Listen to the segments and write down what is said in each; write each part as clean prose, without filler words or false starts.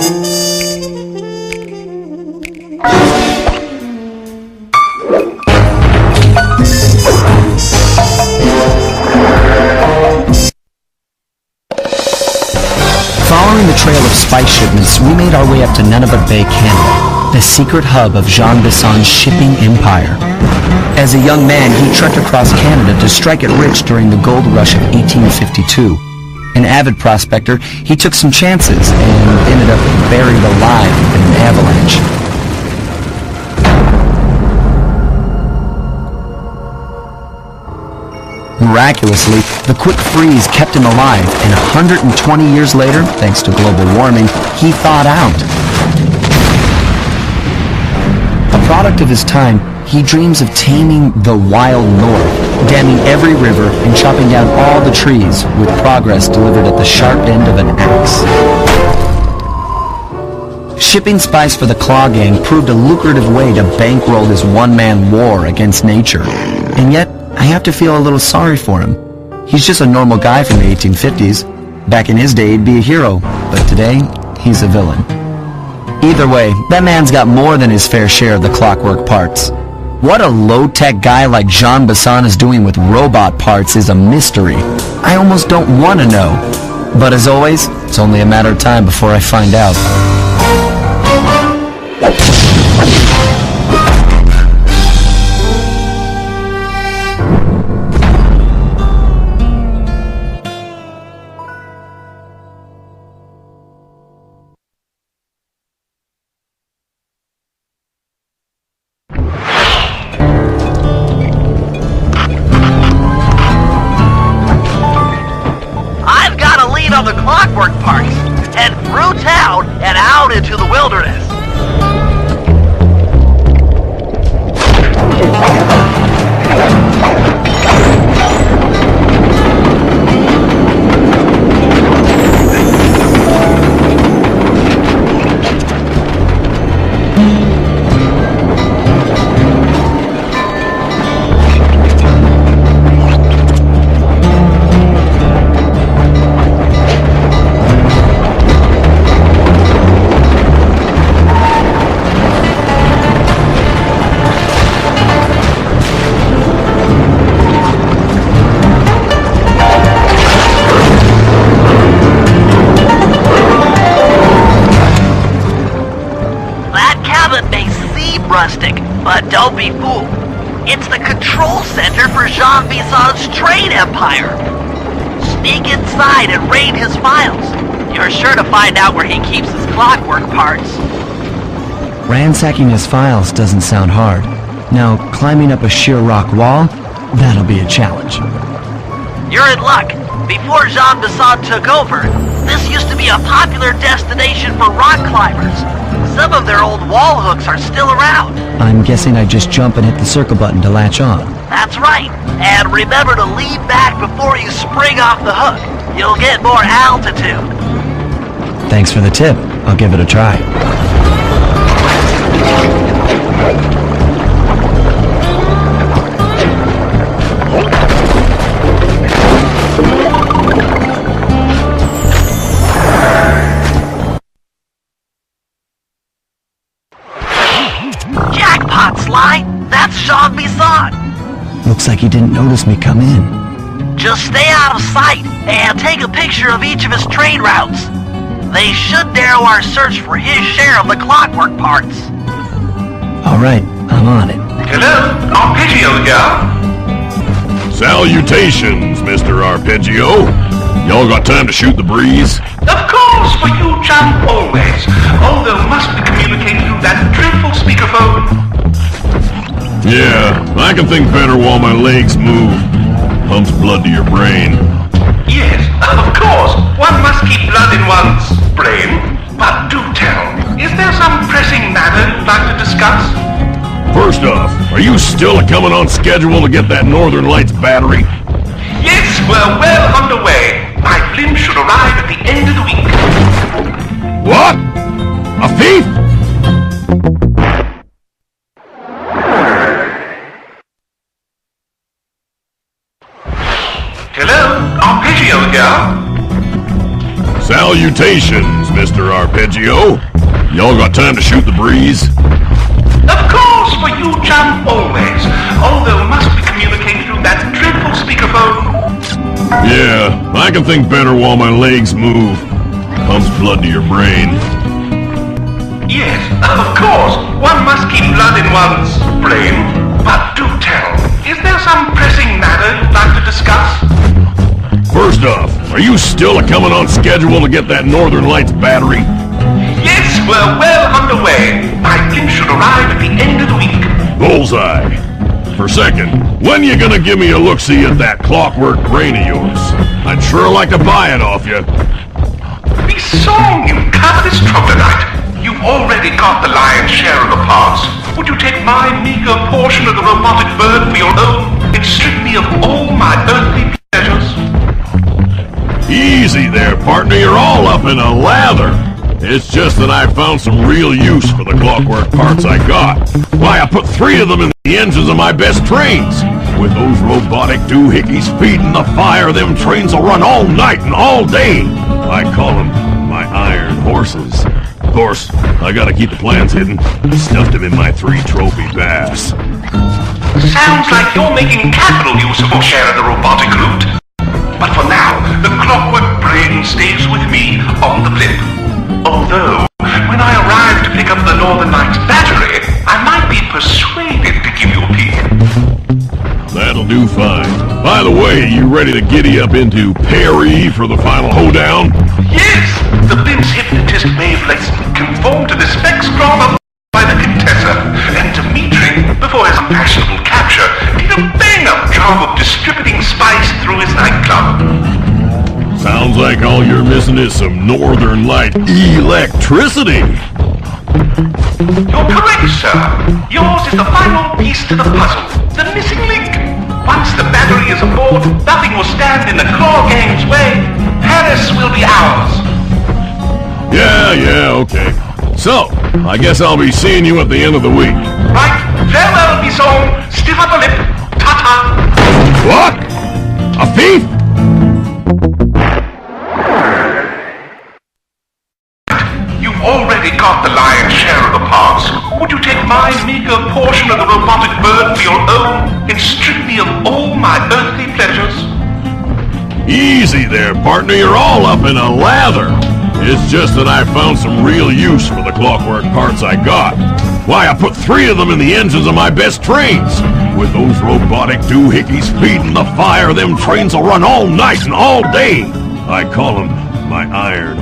Following the trail of spice shipments, we made our way up to Nunavut Bay, Canada, the secret hub of Jean Bisson's shipping empire. As a young man, he trekked across Canada to strike it rich during the gold rush of 1852. An avid prospector, he took some chances and ended up buried alive in an avalanche. Miraculously, the quick freeze kept him alive, and 120 years later, thanks to global warming, he thawed out. A product of his time, he dreams of taming the wild north, damming every river and chopping down all the trees, with progress delivered at the sharp end of an axe. Shipping spice for the Claw Gang proved a lucrative way to bankroll his one-man war against nature. And yet, I have to feel a little sorry for him. He's just a normal guy from the 1850s. Back in his day, he'd be a hero, but today, he's a villain. Either way, that man's got more than his fair share of the clockwork parts. What a low-tech guy like Jean Bisson is doing with robot parts is a mystery. I almost don't want to know. But as always, it's only a matter of time before I find out. Of the clockwork parts, head through town and out into the wilderness. Rustic, but don't be fooled. It's the control center for Jean Bisson's trade empire. Sneak inside and raid his files. You're sure to find out where he keeps his clockwork parts. Ransacking his files doesn't sound hard. Now, climbing up a sheer rock wall, that'll be a challenge. You're in luck. Before Jean Bisson took over, this used to be a popular destination for rock climbers. Some of their old wall hooks are still around. I'm guessing I just jump and hit the circle button to latch on. That's right. And remember to lean back before you spring off the hook. You'll get more altitude. Thanks for the tip. I'll give it a try. Jackpot, Sly! That's Jean Bisson! Looks like he didn't notice me come in. Just stay out of sight and take a picture of each of his trade routes. They should narrow our search for his share of the clockwork parts. Alright, I'm on it. Hello, Arpeggio here. Salutations, Mr. Arpeggio. Y'all got time to shoot the breeze? Of course, for you, champ, always. Although must we communicate through that dreadful speakerphone? Yeah, I can think better while my legs move. Pumps blood to your brain. Yes, of course. One must keep blood in one's brain. But do tell, is there some pressing matter you'd like to discuss? First off, are you still coming on schedule to get that Northern Lights battery? Yes, we're well underway. My blimp should arrive at the end of the week. What? A thief? Hello, Arpeggio here. Salutations, Mr. Mr. Arpeggio. Y'all got time to shoot the breeze? Of course, for you, chum, always. Although must we communicate through that dreadful speakerphone? Yeah, I can think better while my legs move. Pumps blood to your brain. Yes, of course. One must keep blood in one's brain. But do tell, is there some pressing matter you'd like to discuss? First off, are you still coming on schedule to get that Northern Lights battery? Yes, we're well underway. My blimp should arrive at the end of the week. Bullseye. For second, when you gonna give me a look-see at that clockwork brain of yours? I'd sure like to buy it off you. The song, you covetous troglodyte. You've already got the lion's share of the parts. Would you take my meager portion of the robotic bird for your own and strip me of all my earthly pleasures? Easy there, partner. You're all up in a lather. It's just that I found some real use for the clockwork parts I got. Why, I put 3 of them in the engines of my best trains. With those robotic doohickeys feeding the fire, them trains will run all night and all day. I call them my iron horses. Of course, I gotta keep the plans hidden. Stuffed them in my 3 trophy bass. Sounds like you're making capital use of your share of the robotic loot. But for now, the clockwork brain stays with me on the blimp. Although, when I arrive to pick up the Northern Lights battery, I might be persuaded to give you a peek. That'll do fine. By the way, you ready to giddy up into Perry for the final hoedown? Yes, the blimp's hypnotist wavelets conform to the spectrum by the Contessa, and Dimitri, before his fashionable capture, did a bang-up job of distributing spice through his nightclub. Sounds like all you're missing is some Northern Light electricity. You're correct, sir. Yours is the final piece to the puzzle, the missing link. Once the battery is aboard, nothing will stand in the claw gang's way. Paris will be ours. Yeah, okay. So, I guess I'll be seeing you at the end of the week. Right, farewell, Bison. Stiff upper lip. Ta-ta. What? A thief? You've already got the lion's share of the parts. Would you take my meager portion of the robotic bird for your own and strip me of all my earthly pleasures? Easy there, partner. You're all up in a lather. It's just that I found some real use for the clockwork parts I got. Why, I put 3 of them in the engines of my best trains. With those robotic doohickeys feeding the fire, them trains will run all night and all day. I call them my iron.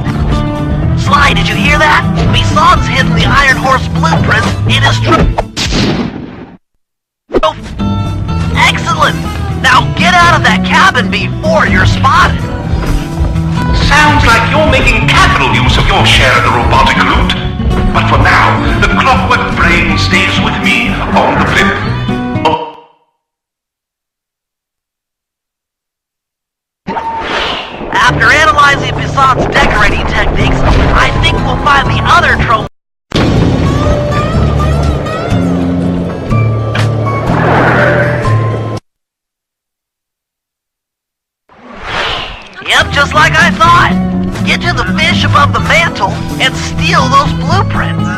Sly, did you hear that? Bison's hidden the Iron Horse blueprint in his Excellent! Now get out of that cabin before you're spotted. Sounds like you're making capital use of your share of the robotic loot. But for now, the clockwork brain stays with me on the blimp. Oh. After analyzing Bison's decorating techniques, I think we'll find the other trophy. Yep, just like I thought. Get to the fish above the mantle and steal those blueprints.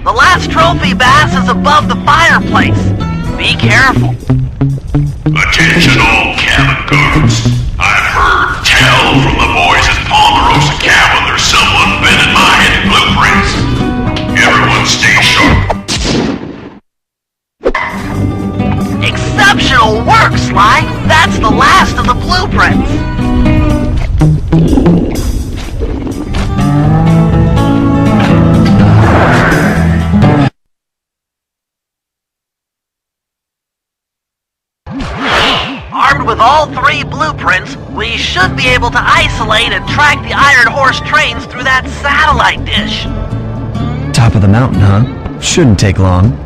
The last trophy bass is above the fireplace. Be careful. Attention all cabin guards. I've heard tell from the boys at Ponderosa Cabin there's someone been in my hidden blueprints. Everyone stay sharp. exceptional work, Sly! That's the last of the blueprints! Armed with all 3 blueprints, we should be able to isolate and track the Iron Horse trains through that satellite dish. Top of the mountain, huh? Shouldn't take long.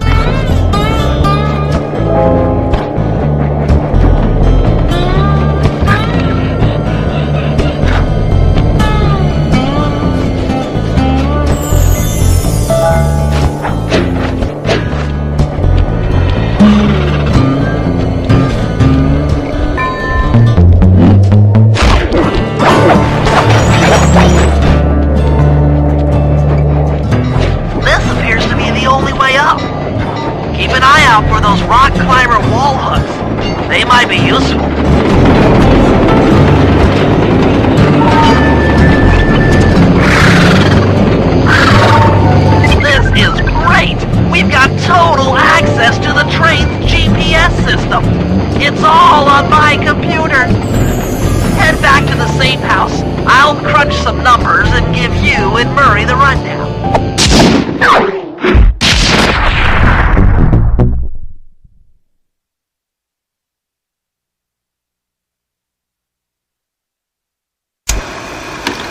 Keep an eye out for those rock climber wall hooks. They might be useful. This is great! We've got total access to the train's GPS system. It's all on my computer. Head back to the safe house. I'll crunch some numbers and give you and Murray the rundown.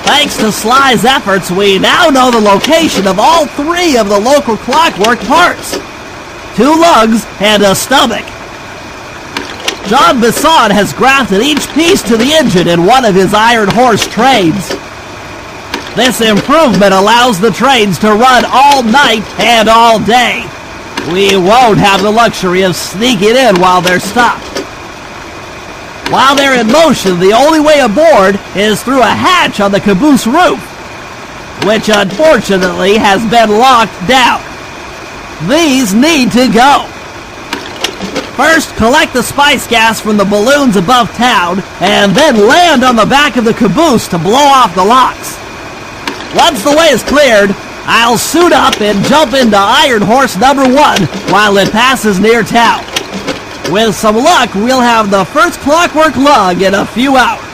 Thanks to Sly's efforts, we now know the location of all 3 of the local clockwork parts. 2 lugs and a stomach. Jean Bisson has grafted each piece to the engine in one of his Iron Horse trains. This improvement allows the trains to run all night and all day. We won't have the luxury of sneaking in while they're stopped. While they're in motion, the only way aboard is through a hatch on the caboose roof, which unfortunately has been locked down. These need to go. First, collect the spice gas from the balloons above town, and then land on the back of the caboose to blow off the locks. Once the way is cleared, I'll suit up and jump into Iron Horse number 1 while it passes near town. With some luck, we'll have the first clockwork lug in a few hours.